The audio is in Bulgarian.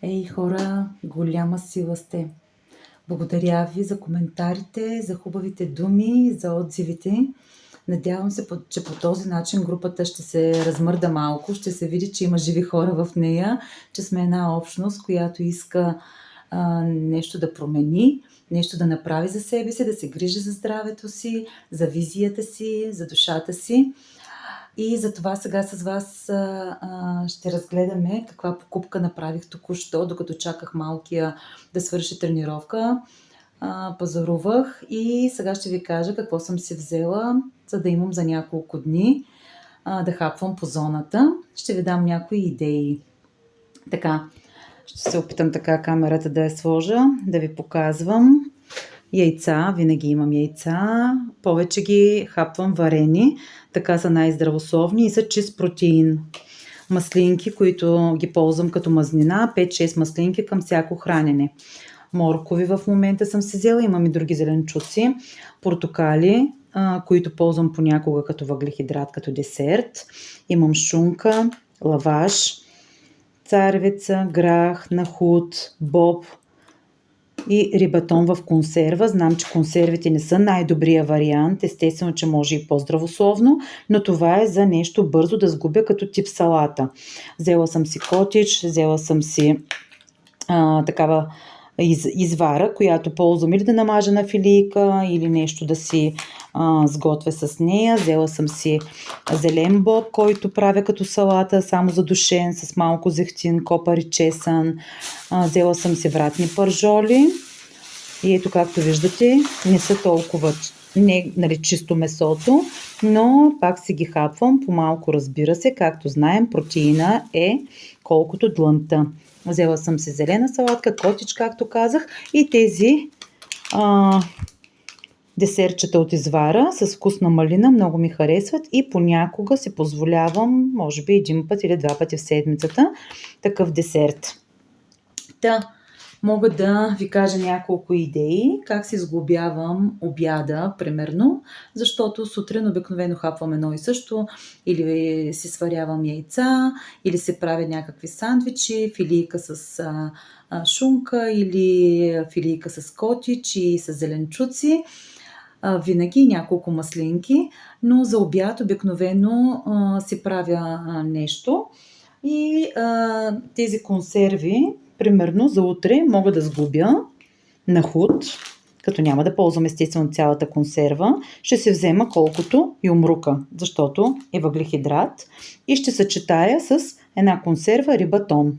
Ей, хора, голяма сила сте! Благодаря ви за коментарите, за хубавите думи, за отзивите. Надявам се, че по този начин групата ще се размърда малко, ще се види, че има живи хора в нея, че сме една общност, която иска нещо да промени, нещо да направи за себе си, да се грижи за здравето си, за визията си, за душата си. И затова сега с вас ще разгледаме каква покупка направих току-що, докато чаках малкия да свърши тренировка. Пазарувах и сега ще ви кажа какво съм си взела, за да имам за няколко дни да хапвам по зоната. Ще ви дам някои идеи. Така, ще се опитам така камерата да я сложа, да ви показвам. Яйца, винаги имам яйца, повече ги хапвам варени, така са най-здравословни и са чист протеин. Маслинки, които ги ползвам като мазнина, 5-6 маслинки към всяко хранене. Моркови в момента съм си взела, имам и други зеленчуци, портокали, които ползвам понякога като въглехидрат, като десерт. Имам шунка, лаваш, царевица, грах, нахут, боб и рибатон в консерва. Знам, че консервите не са най-добрия вариант, естествено, че може и по-здравословно, но това е за нещо бързо да сгубя като тип салата. Взела съм си котич, взела съм си такава извара, която ползвам или да намажа на филийка, или нещо да си сготвя с нея. Взела съм си зелен боб, който правя като салата, само задушен, с малко зехтин, копър и чесън. Взела съм си вратни пържоли и ето, както виждате, не са толкова чисто месото, но пак си ги хапвам по-малко, разбира се. Както знаем, протеина е колкото длънта. Взела съм си зелена салатка, котич, както казах, и тези десертчета от извара с вкус на малина много ми харесват и понякога си позволявам, може би един път или два пъти в седмицата, такъв десерт. Мога да ви кажа няколко идеи как си сглобявам обяда, примерно, защото сутрин обикновено хапвам едно и също, или си сварявам яйца, или се правя някакви сандвичи, филийка с шунка, или филийка с котич и с зеленчуци. Винаги няколко маслинки, но за обяд обикновено си правя нещо и тези консерви, примерно за утре мога да сглобя нахут, като няма да ползвам естествено цялата консерва, ще се взема колкото юмрука, защото е въглехидрат, и ще съчетая с една консерва рибатон.